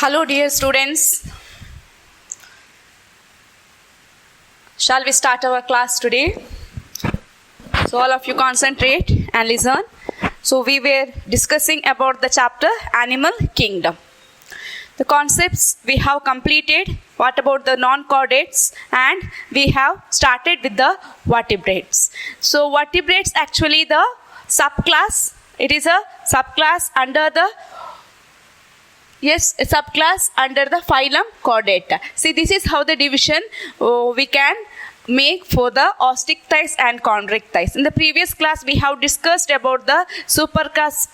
Hello dear students. Shall we start our class today? So all of you concentrate and listen. So we were discussing about the chapter Animal Kingdom. The concepts we have completed. What about the non-chordates? And we have started with the vertebrates. So vertebrates actually the subclass. It is a subclass under the a subclass under the phylum Chordata. See, this is how the division we can make for the osteichthyes and chondrichthyes. In the previous class, we have discussed about the superclass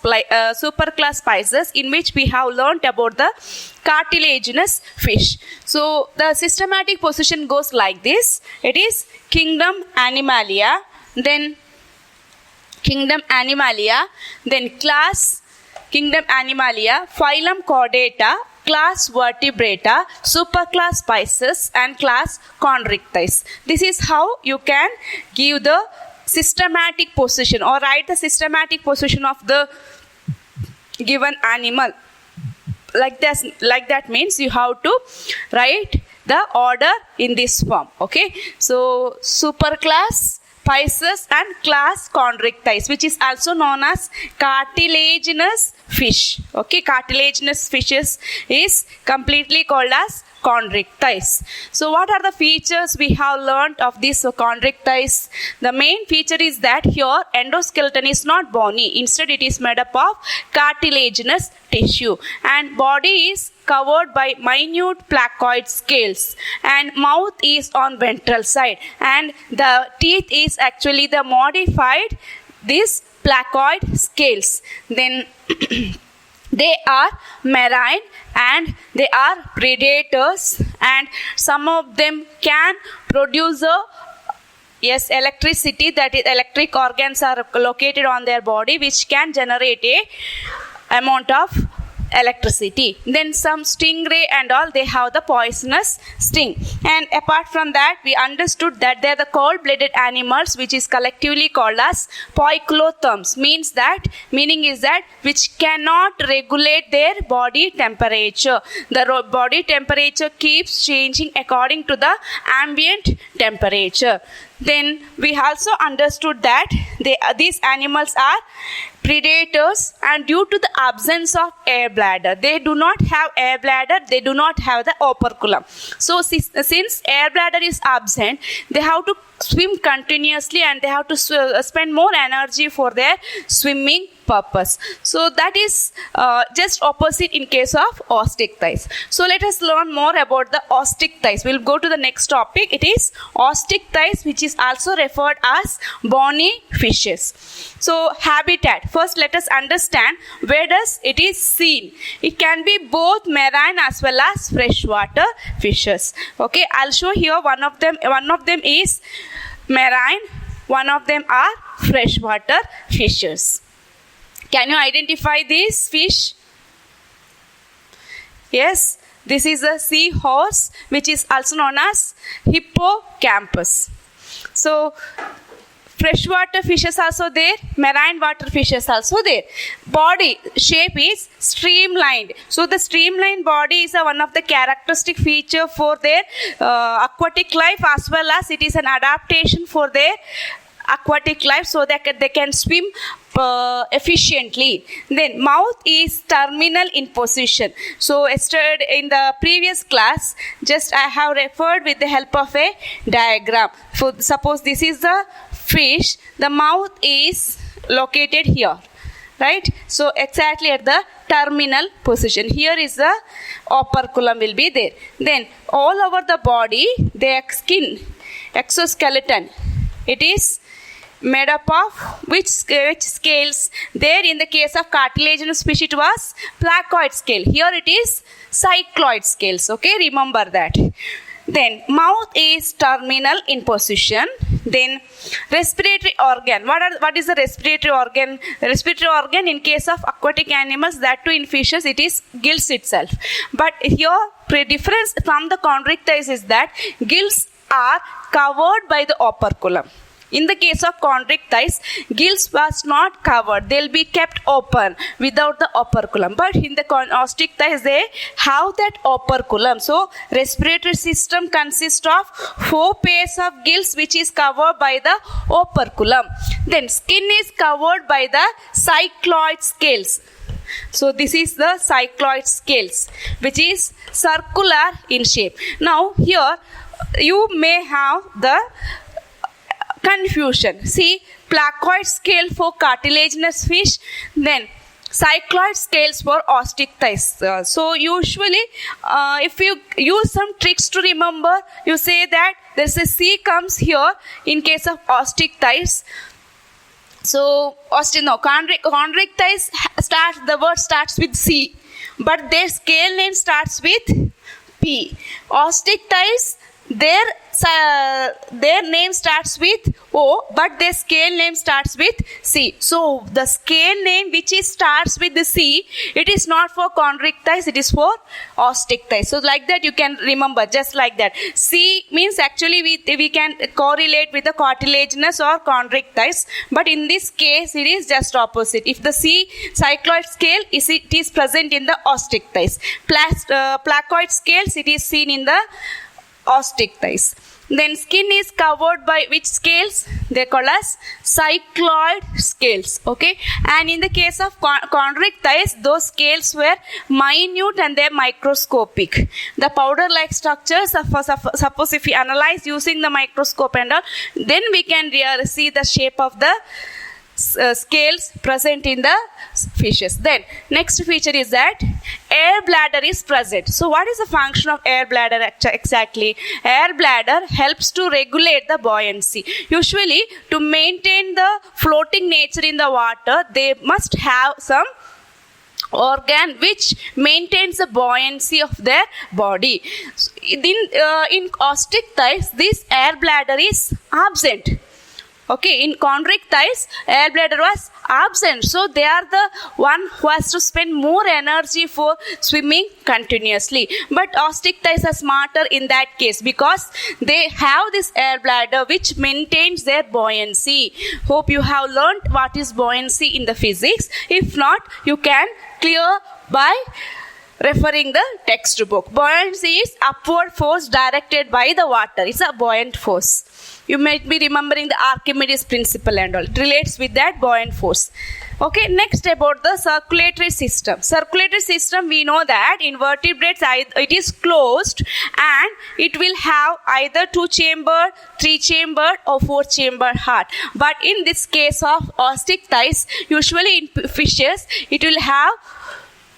Pisces, in which we have learnt about the cartilaginous fish. So, the systematic position goes like this. It is kingdom Animalia, then kingdom Animalia, then class Kingdom Animalia, phylum Chordata, class Vertebrata, superclass Pisces, and class Chondrichthyes. This is how you can give the systematic position or write the systematic position of the given animal. Like that means you have to write the order in this form. Okay. So superclass Pisces and class Chondrichthyes, which is also known as cartilaginous fish. Okay, cartilaginous fishes is completely called as chondrichthyes. So what are the features we have learnt of these chondrichthyes? The main feature is that here endoskeleton is not bony. Instead it is made up of cartilaginous tissue, and body is covered by minute placoid scales, and mouth is on ventral side, and the teeth is actually the modified these placoid scales. Then they are marine and they are predators, and some of them can produce electricity, that is electric organs are located on their body which can generate a amount of electricity. Then some stingray and all, they have the poisonous sting. And apart from that, we understood that they are the cold-blooded animals which is collectively called as poikilotherms. Meaning is that which cannot regulate their body temperature. The body temperature keeps changing according to the ambient temperature. Then we also understood that these animals are predators, and due to the absence of air bladder, they do not have air bladder, they do not have the operculum. So since air bladder is absent, they have to swim continuously and they have to spend more energy for their swimming purpose. So that is just opposite in case of osteichthyes. So let us learn more about the osteichthyes. We'll go to the next topic. It is osteichthyes, which is also referred as bony fishes. So habitat. First let us understand where does it is seen. It can be both marine as well as freshwater fishes. Okay, I'll show here one of them. One of them is marine, one of them are freshwater fishes. Can you identify this fish? Yes, this is a seahorse, which is also known as hippocampus. So freshwater fishes also there, marine water fishes also there. Body shape is streamlined. So the streamlined body is one of the characteristic feature for their aquatic life, as well as it is an adaptation for their aquatic life, so that they can swim efficiently. Then mouth is terminal in position. So yesterday in the previous class, just I have referred with the help of a diagram. So suppose this is the fish, the mouth is located here, right? So exactly at the terminal position. Here is the operculum will be there. Then all over the body, their skin, exoskeleton, it is made up of which scales? There in the case of cartilaginous fish it was placoid scale. Here it is cycloid scales. Okay, remember that. Then mouth is terminal in position. Then respiratory organ. What is the respiratory organ? Respiratory organ in case of aquatic animals, that too in fishes, it is gills itself. But here difference from the chondrichthyes is that gills are covered by the operculum. In the case of chondrichthyes, gills was not covered. They'll be kept open without the operculum. But in the osteichthyes, they have that operculum. So, respiratory system consists of 4 pairs of gills which is covered by the operculum. Then, skin is covered by the cycloid scales. So, this is the cycloid scales which is circular in shape. Now, here you may have the confusion. See, placoid scale for cartilaginous fish, then cycloid scales for osteichthyes. So usually, if you use some tricks to remember, you say that there's a C comes here in case of osteichthyes. So chondrichthyes the word starts with C, but their scale name starts with P. Osteichthyes, their name starts with O, but their scale name starts with C. So the scale name which starts with the C, it is not for chondrichthyes, it is for osteichthyes. So like that you can remember, just like that. C means actually we can correlate with the cartilaginous or chondrichthyes, but in this case it is just opposite. If the C cycloid scale it is present in the osteichthyes. Placoid scales, it is seen in the osteichthyes. Then skin is covered by which scales? They call as cycloid scales. Okay, and in the case of chondrichthyes, those scales were minute and they're microscopic. The powder-like structures, suppose if we analyze using the microscope and all, then we can see the shape of the scales present in the fishes. Then next feature is that air bladder is present. So what is the function of air bladder exactly? Air bladder helps to regulate the buoyancy. Usually to maintain the floating nature in the water, they must have some organ which maintains the buoyancy of their body. In osteichthyes, this air bladder is absent. Okay, in chondrichthyes, air bladder was absent. So they are the one who has to spend more energy for swimming continuously. But osteichthyes are smarter in that case because they have this air bladder which maintains their buoyancy. Hope you have learned what is buoyancy in the physics. If not, you can clear by referring the textbook. Buoyancy is upward force directed by the water. It's a buoyant force. You might be remembering the Archimedes principle and all. It relates with that buoyant force. Okay, next about the circulatory system. Circulatory system, we know that in vertebrates it is closed and it will have either 2-chambered, 3-chambered or 4-chambered heart. But in this case of osteichthyes, usually in fishes, it will have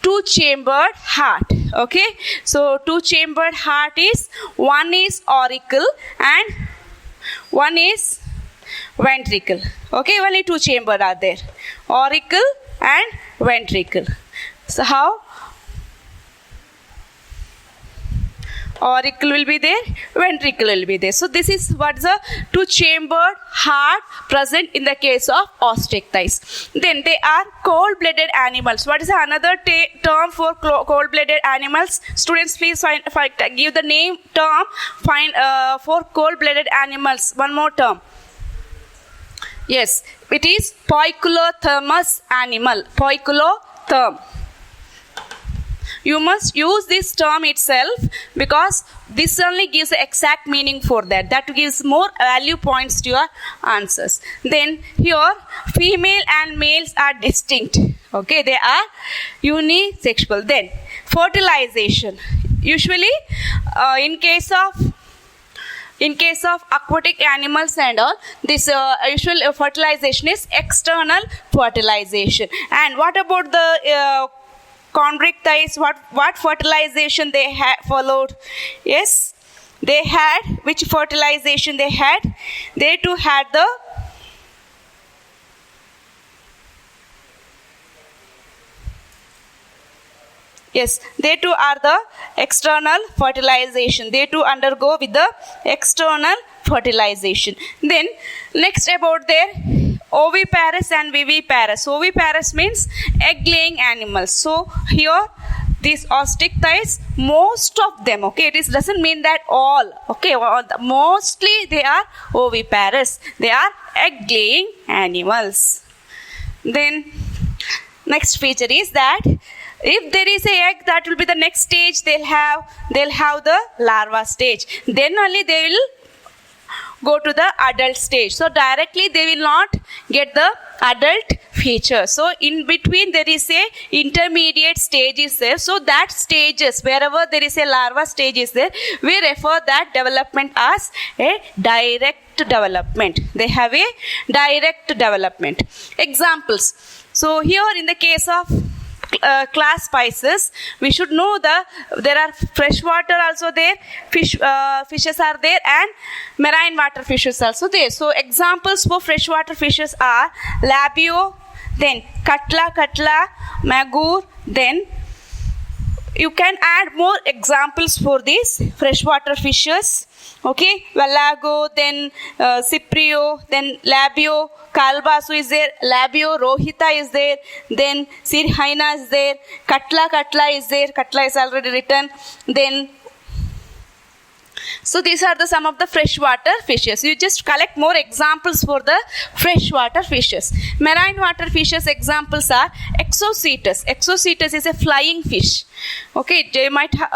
2-chambered heart. Okay, so 2-chambered heart is, one is auricle and one is ventricle. Okay, only 2 chambers are there, auricle and ventricle. So how? Auricle will be there, ventricle will be there. So this is what's the 2-chambered heart present in the case of osteichthyes. Then they are cold-blooded animals. What is another term for cold-blooded animals? Students, please give the name term for cold-blooded animals. One more term. Yes, it is poikilothermous animal. Poikilotherm. You must use this term itself because this only gives the exact meaning for that. That gives more value points to your answers. Then here, female and males are distinct. Okay, they are unisexual. Then fertilization. Usually, in case of aquatic animals and all, this usual fertilization is external fertilization. And what about the chondrichthyes? What fertilization they had followed? Yes, they had, which fertilization they had? They too had the yes, they too are the external fertilization. They too undergo with the external fertilization. Then next about their oviparous and viviparous. Oviparous means egg laying animals. So here these osteichthyes, most of them, okay, it is doesn't mean that all, okay, mostly they are oviparous. They are egg-laying animals. Then next feature is that if there is a egg, that will be the next stage. They'll have the larva stage. Then only they will go to the adult stage. So directly they will not get the adult feature. So in between there is a intermediate stage is there. So that stages, wherever there is a larva stage is there, we refer that development as a direct development. They have a direct development. Examples. So here in the case of class spices, we should know there are freshwater also there, fishes are there, and marine water fishes also there. So examples for freshwater fishes are labio, then katla, magur. Then you can add more examples for these freshwater fishes. Okay, Valago, then Cyprio, then Labio, Kalbasu is there, Labio, Rohita is there, then Sirhaina is there, Katla is there, Katla is already written, then so these are some of the freshwater fishes. You just collect more examples for the freshwater fishes. Marine water fishes examples are Exocetus. Exocetus is a flying fish. Okay, you might have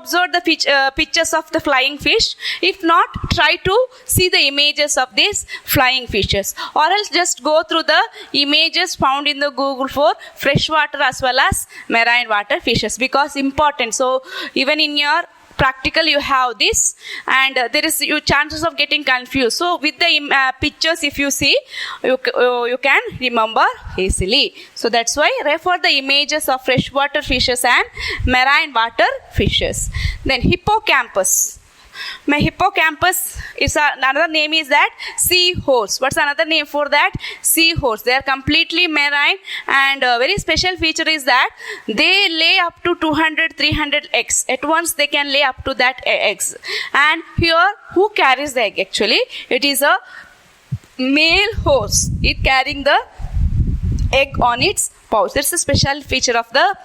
observed the pictures of the flying fish. If not, try to see the images of these flying fishes, or else just go through the images found in the Google for freshwater as well as marine water fishes, because important. So even in your practical you have this, and there is chances of getting confused. So with the pictures, if you see, you can remember easily. So that's why refer the images of freshwater fishes and marine water fishes. Then hippocampus. My hippocampus is another name is that seahorse. What's another name for that? Seahorse. They are completely marine, and a very special feature is that they lay up to 200-300 eggs at once. They can lay up to that eggs. And here, who carries the egg? Actually, it is a male horse. It carrying the egg on its pouch. That's a special feature of the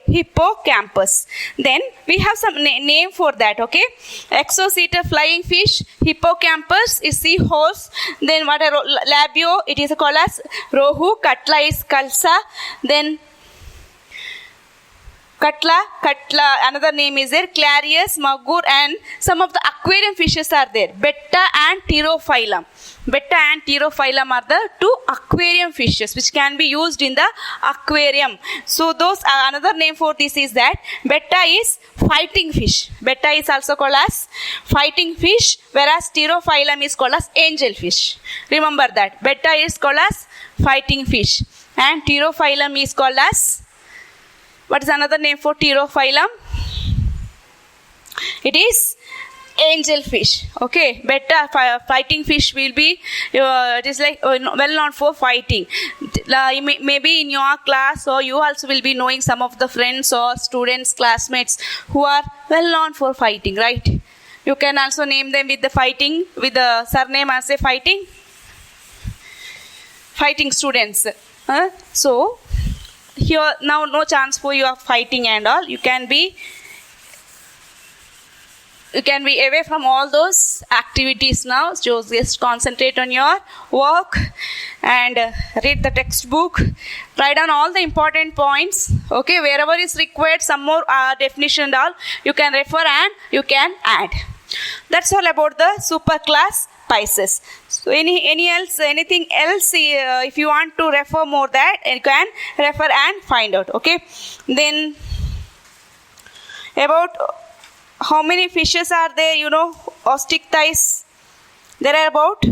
hippocampus. Then we have some name for that. Okay, Exocetus flying fish, hippocampus is seahorse. Then what are labio? It is called as rohu. Katla is kalsa. Then Katla, another name is there, Clarius, Magur, and some of the aquarium fishes are there. Betta and Pterophyllum. Betta and Pterophyllum are the two aquarium fishes which can be used in the aquarium. So those another name for this is that Betta is fighting fish. Betta is also called as fighting fish, whereas Pterophyllum is called as angel fish. Remember that. Betta is called as fighting fish, and Pterophyllum is called as, what is another name for Pterophyllum? It is angel fish. Okay, Betta fighting fish will be, it is like well known for fighting. Maybe in your class, or you also will be knowing some of the friends or students, classmates who are well known for fighting, right? You can also name them with the fighting, with the surname as a fighting students. So here now no chance for your fighting and all. You can be away from all those activities now. So just concentrate on your work and read the textbook. Write down all the important points. Okay, wherever is required some more definition and all, you can refer and you can add. That's all about the superclass spices. So anything else if you want to refer more that, you can refer and find out. Okay, then about how many fishes are there, osteichthyes, there are about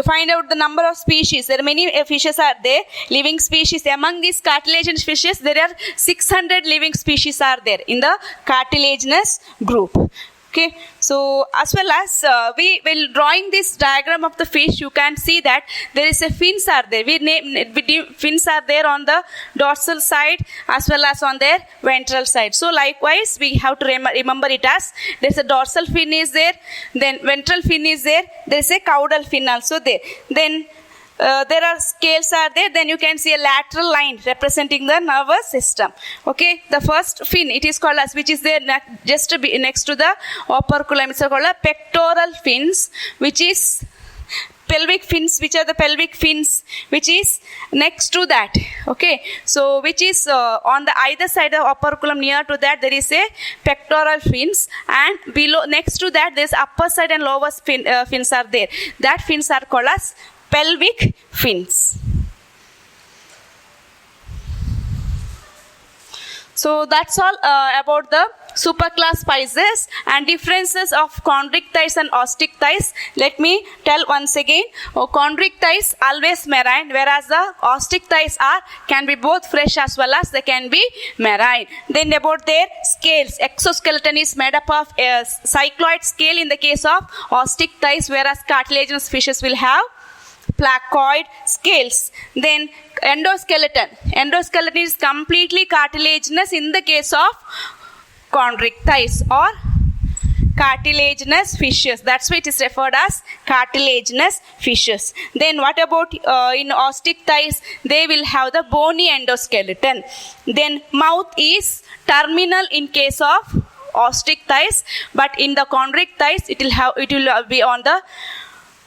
find out the number of species. There are many fishes are there, living species. Among these cartilaginous fishes, there are 600 living species are there in the cartilaginous group. Okay, so as well as while drawing this diagram of the fish, you can see that there is a fins are there. Fins are there on the dorsal side as well as on their ventral side. So likewise, we have to remember it as there is a dorsal fin is there, then ventral fin is there, there is a caudal fin also there. Then there are scales are there, then you can see a lateral line representing the nervous system. Okay, the first fin, it is called as, which is there just next to the operculum, it's called a pectoral fins, which is pelvic fins, which are the pelvic fins, which is next to that. Okay, so which is on the either side of operculum, near to that there is a pectoral fins, and below, next to that, there is upper side and lower fins are there. That fins are called as pelvic fins. So that's all about the superclass spices and differences of chondric thighs and ostick thighs. Let me tell once again. Chondric thighs always marine, whereas the ostick thighs can be both fresh as well as they can be marine. Then about their scales, exoskeleton is made up of a cycloid scale in the case of ostick thighs, whereas cartilaginous fishes will have placoid scales. Then endoskeleton is completely cartilaginous in the case of chondric thighs or cartilaginous fishes. That's why it is referred as cartilaginous fishes. Then what about in ostick thighs? They will have the bony endoskeleton. Then mouth is terminal in case of ostick thighs, but in the chondric thighs it will be on the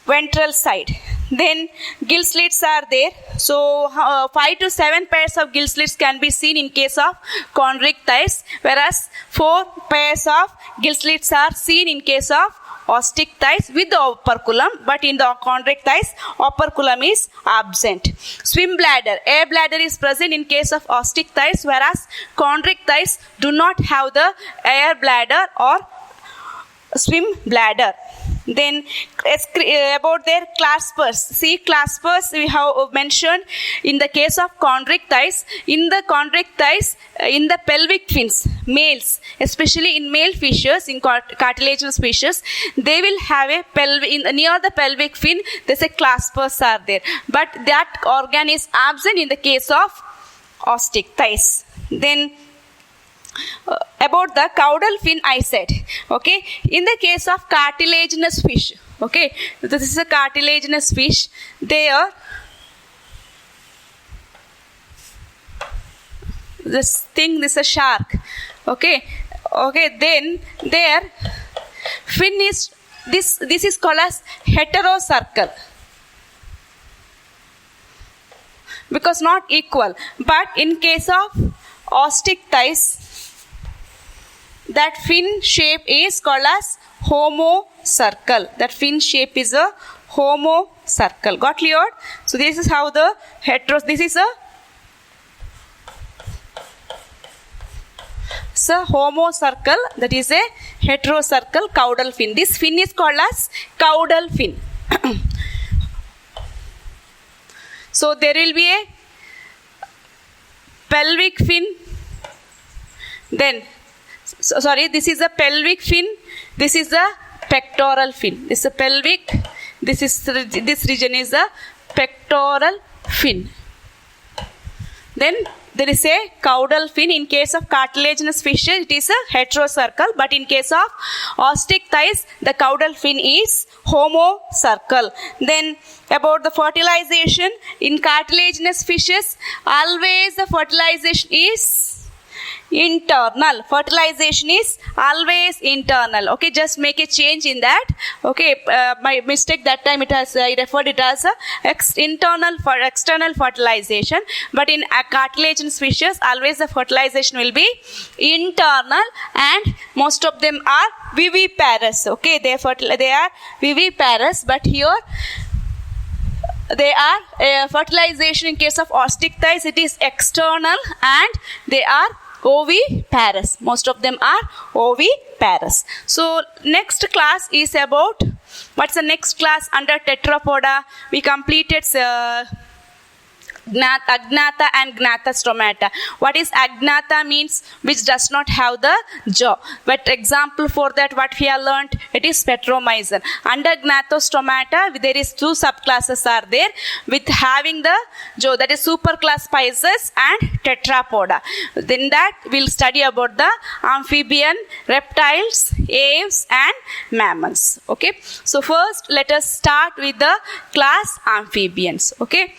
ventral side. Then gill slits are there. So 5 to 7 pairs of gill slits can be seen in case of chondric thighs, whereas 4 pairs of gill slits are seen in case of ostick thighs with the operculum, but in the chondric thighs, operculum is absent. Swim bladder, air bladder is present in case of ostick thighs, whereas chondric thighs do not have the air bladder or swim bladder. Then about their claspers. See, claspers we have mentioned in the case of chondric thighs. In the chondric thighs, in the pelvic fins, males, especially in male fishes, in cartilaginous fishes, they will have a near the pelvic fin, there's a claspers are there. But that organ is absent in the case of ostick thighs. Then about the caudal fin I said. Okay, in the case of cartilaginous fish, okay, this is a cartilaginous fish. There, this is a shark. Okay, then their fin is this is called as heterocircle, because not equal. But in case of ostick thighs, that fin shape is called as homocircle. That fin shape is a homocircle. Got cleared? So this is how the this is a homocircle, that is a heterocircle caudal fin. This fin is called as caudal fin. So there will be a pelvic fin. Then this is a pelvic fin, this is a pectoral fin. This is a pelvic, this region is a pectoral fin. Then there is a caudal fin. In case of cartilaginous fishes, it is a heterocircle, but in case of ostick thighs, the caudal fin is homocircle. Then about the fertilization, in cartilaginous fishes, always the fertilization is internal. Fertilization is always internal. Okay, just make a change in that. Okay, my mistake that time, I referred it as external fertilization, but in cartilaginous fishes always the fertilization will be internal, and most of them are viviparous. Okay, they are viviparous, but here they are fertilization in case of ostick thighs, it is external, and they are oviparous. Most of them are oviparous. So next class is about, what's the next class under tetrapoda? We completed Agnatha and Gnatha stomata. What is Agnatha means? Which does not have the jaw. But example for that, what we have learnt, it is Petromyzon. Under Gnathostomata, there is two subclasses are there with having the jaw, that is superclass Pisces and Tetrapoda. Then that we'll study about the amphibian, reptiles, aves and mammals. Okay. So first let us start with the class amphibians. Okay.